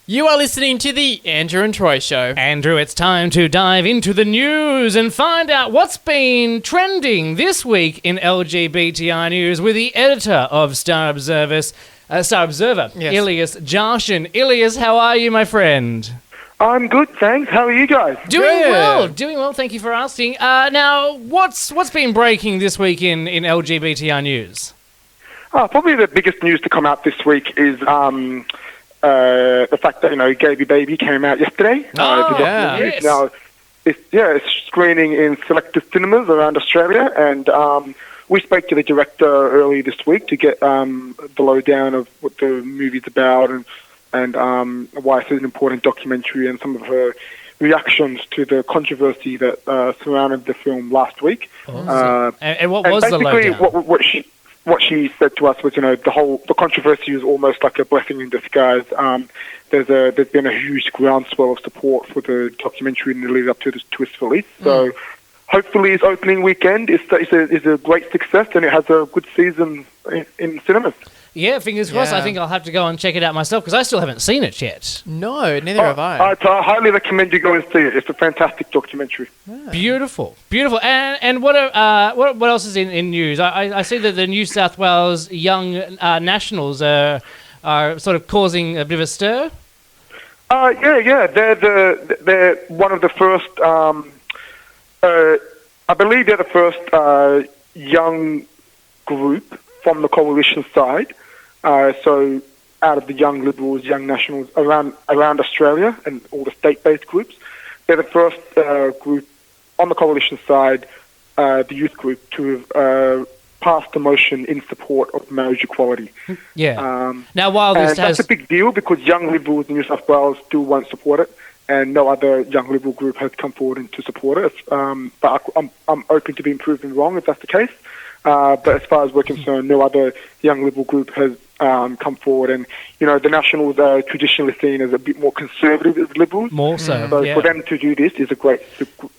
You are listening to the Andrew and Troy Show. Andrew, it's time to dive into the news and find out what's been trending this week in LGBTI news with the editor of Star Observer, yes. Elias Jahshan. Elias, how are you, my friend? I'm good, thanks. How are you guys? Doing well. Thank you for asking. Now, what's been breaking this week in LGBTI news? Probably the biggest news to come out this week is the fact that Gaby Baby came out yesterday. Yes. Now, it's screening in selected cinemas around Australia, and we spoke to the director early this week to get the lowdown of what the movie's about and why it's an important documentary and some of her reactions to the controversy that surrounded the film last week. Awesome. And what was the lowdown? What she said to us was, the controversy is almost like a blessing in disguise. There's been a huge groundswell of support for the documentary in the lead up to its release. So hopefully its opening weekend is a great success and it has a good season in cinemas. Yeah, fingers crossed. I think I'll have to go and check it out myself because I still haven't seen it yet. No, neither have I. I highly recommend you go and see it. It's a fantastic documentary. Yeah. Beautiful. And what else is in news? I see that the New South Wales Young Nationals are sort of causing a bit of a stir. Yeah. They're one of the first. I believe they're the first young group from the coalition side. So out of the Young Liberals, Young Nationals around Australia and all the state-based groups, they're the first group on the coalition side, the youth group, to have passed a motion in support of marriage equality. Yeah. Now, while this that's a big deal because Young Liberals in New South Wales still won't support it, and no other Young Liberal group has come forward to support it. But I'm open to being proven wrong if that's the case. But as far as we're concerned, no other Young Liberal group has come forward. And, the Nationals are traditionally seen as a bit more conservative as Liberals. More so, So for them to do this is a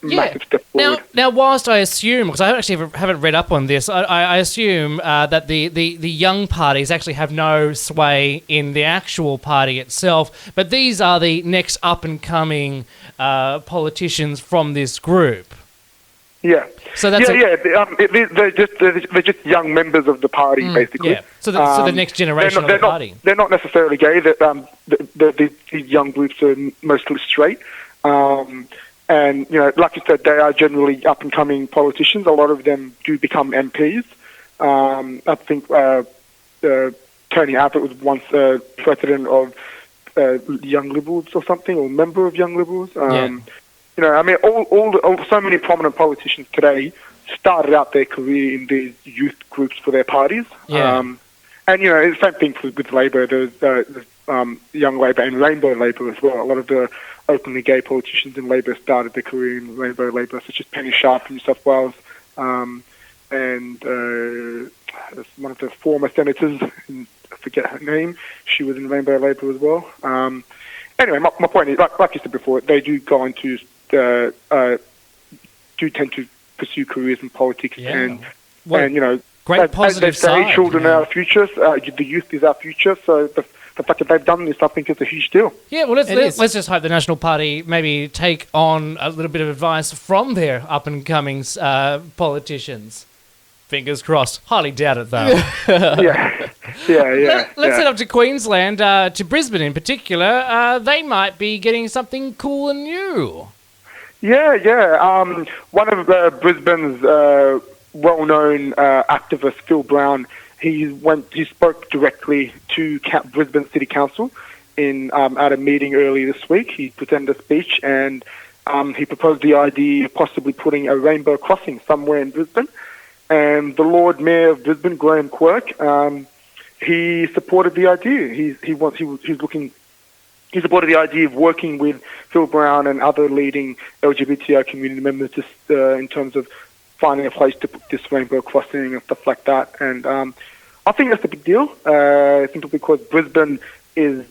massive step forward. Now, whilst I assume, because I actually haven't read up on this, I assume that the young parties actually have no sway in the actual party itself, but these are the next up-and-coming politicians from this group. Yeah. So that's they're just young members of the party, basically. Yeah. So the next generation of the party. They're not necessarily gay. These young groups are mostly straight. And like you said, they are generally up and coming politicians. A lot of them do become MPs. I think Tony Abbott was once president of Young Liberals or something, or member of Young Liberals. So many prominent politicians today started out their career in these youth groups for their parties. Yeah. The same thing with Labor. There's Young Labor and Rainbow Labor as well. A lot of the openly gay politicians in Labor started their career in Rainbow Labor, such as Penny Sharp in New South Wales, and one of the former senators, I forget her name, she was in Rainbow Labor as well. Anyway, my point is, like you said before, they do go into do tend to pursue careers in politics, great as they say, children are our future. The youth is our future. So the fact that they've done this, I think, is a huge deal. Yeah, well, let's just hope the National Party maybe take on a little bit of advice from their up and coming politicians. Fingers crossed. Highly doubt it, though. Yeah. Let's head up to Queensland, to Brisbane in particular. They might be getting something cool and new. Yeah. One of Brisbane's well-known activist, Phil Brown, he spoke directly to Brisbane City Council at a meeting early this week. He presented a speech and he proposed the idea of possibly putting a rainbow crossing somewhere in Brisbane. And the Lord Mayor of Brisbane, Graham Quirk, he supported the idea. He supported the idea of working with Phil Brown and other leading LGBTI community members just in terms of finding a place to put this rainbow crossing and stuff like that. And I think that's a big deal. I think because Brisbane is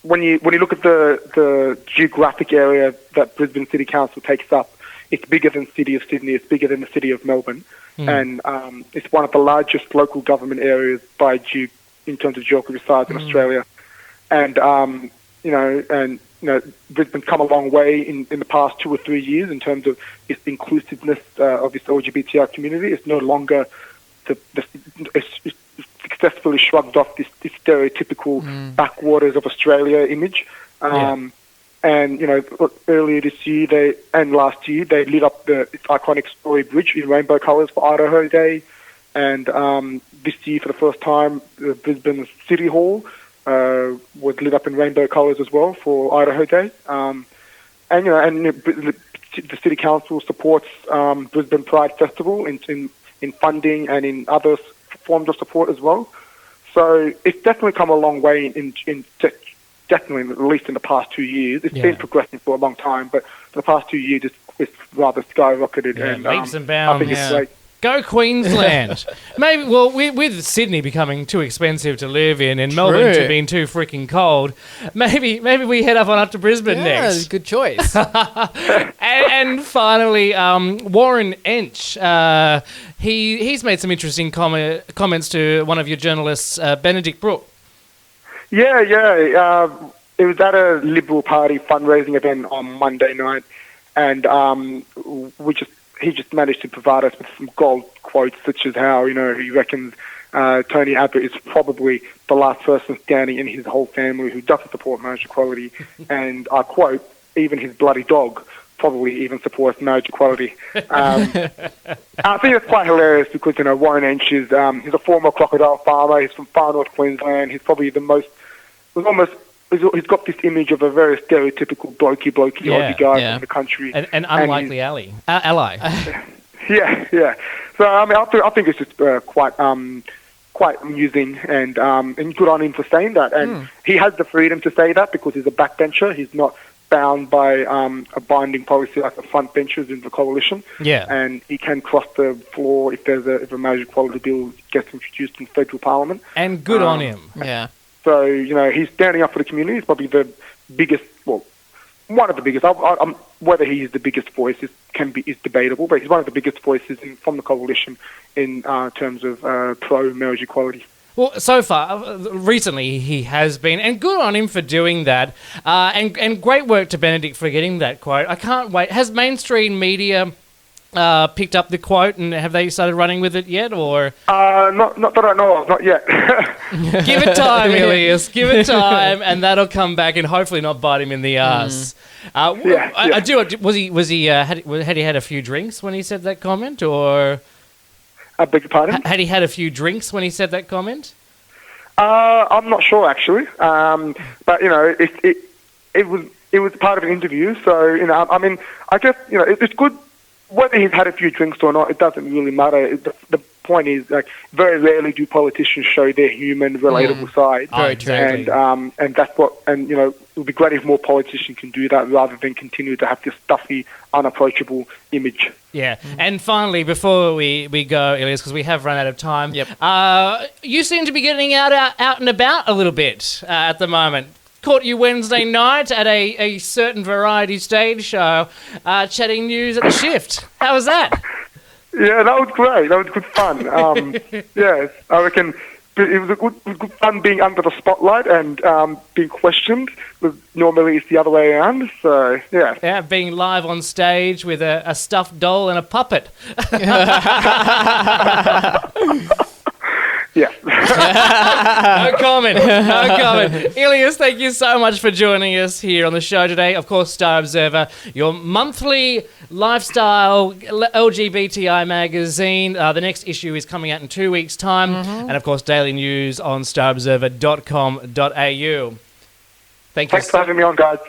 when you look at the geographic area that Brisbane City Council takes up, it's bigger than the City of Sydney, it's bigger than the City of Melbourne, and it's one of the largest local government areas in terms of geography size in Australia. Brisbane's come a long way in the past 2 or 3 years in terms of its inclusiveness of its LGBTI community. It's no longer it's successfully shrugged off this stereotypical backwaters of Australia image. And earlier this year and last year they lit up its iconic Story Bridge in rainbow colours for Idaho Day, and this year for the first time, the Brisbane City Hall was lit up in rainbow colours as well for Idaho Day. The City Council supports Brisbane Pride Festival in funding and in other forms of support as well. So it's definitely come a long way in definitely, at least in the past 2 years. It's been progressing for a long time, but for the past 2 years, it's rather skyrocketed. Yeah, and leaps and bounds. I think it's great. Go Queensland. Maybe, well, with Sydney becoming too expensive to live in and Melbourne being too freaking cold, maybe we head up to Brisbane next. Yeah, good choice. and finally, Warren Ench. He's made some interesting comments to one of your journalists, Benedict Brook. Yeah. It was at a Liberal Party fundraising event on Monday night, and he just managed to provide us with some gold quotes, such as how he reckons Tony Abbott is probably the last person standing in his whole family who doesn't support marriage equality, and I quote, even his bloody dog probably even supports marriage equality. I think it's quite hilarious because Warren Ench is he's a former crocodile farmer. He's from far north Queensland. He's probably he's got this image of a very stereotypical blokey Aussie guy from the country, an unlikely ally. Yeah. So I think it's just quite amusing and good on him for saying that. And he has the freedom to say that because he's a backbencher. He's not bound by a binding policy like the front benchers in the coalition. Yeah. And he can cross the floor if if a marriage equality bill gets introduced in federal parliament. And good on him. Yeah. So, he's standing up for the community. He's probably the biggest, one of the biggest. Whether he is the biggest voice is debatable, but he's one of the biggest voices from the coalition in terms of pro-marriage equality. Well, so far, recently he has been, and good on him for doing that, and great work to Benedict for getting that quote. I can't wait. Has mainstream media picked up the quote, and have they started running with it yet, or? Not that I know of, not yet. Give it time, Elias. Give it time, and that'll come back and hopefully not bite him in the ass. I do. Had he had a few drinks when he said that comment, or? I beg your pardon? Had he had a few drinks when he said that comment? I'm not sure actually, but it was part of an interview, so I guess it's good. Whether he's had a few drinks or not, it doesn't really matter. The point is, very rarely do politicians show their human, relatable side. Oh, exactly. And that's what. And it would be great if more politicians can do that rather than continue to have this stuffy, unapproachable image. Yeah. And finally, before we go, Elias, because we have run out of time. Yep. You seem to be getting out and about a little bit at the moment. Caught you Wednesday night at a certain variety stage show, chatting news at the shift. How was that? Yeah, that was great. That was good fun. Yeah, I reckon it was good fun being under the spotlight and being questioned. Normally it's the other way around, so yeah. Yeah, being live on stage with a stuffed doll and a puppet. Yeah. No comment. Elias, thank you so much for joining us here on the show today. Of course, Star Observer, your monthly lifestyle LGBTI magazine. The next issue is coming out in 2 weeks' time. And, of course, daily news on starobserver.com.au. Thanks for having me on, guys.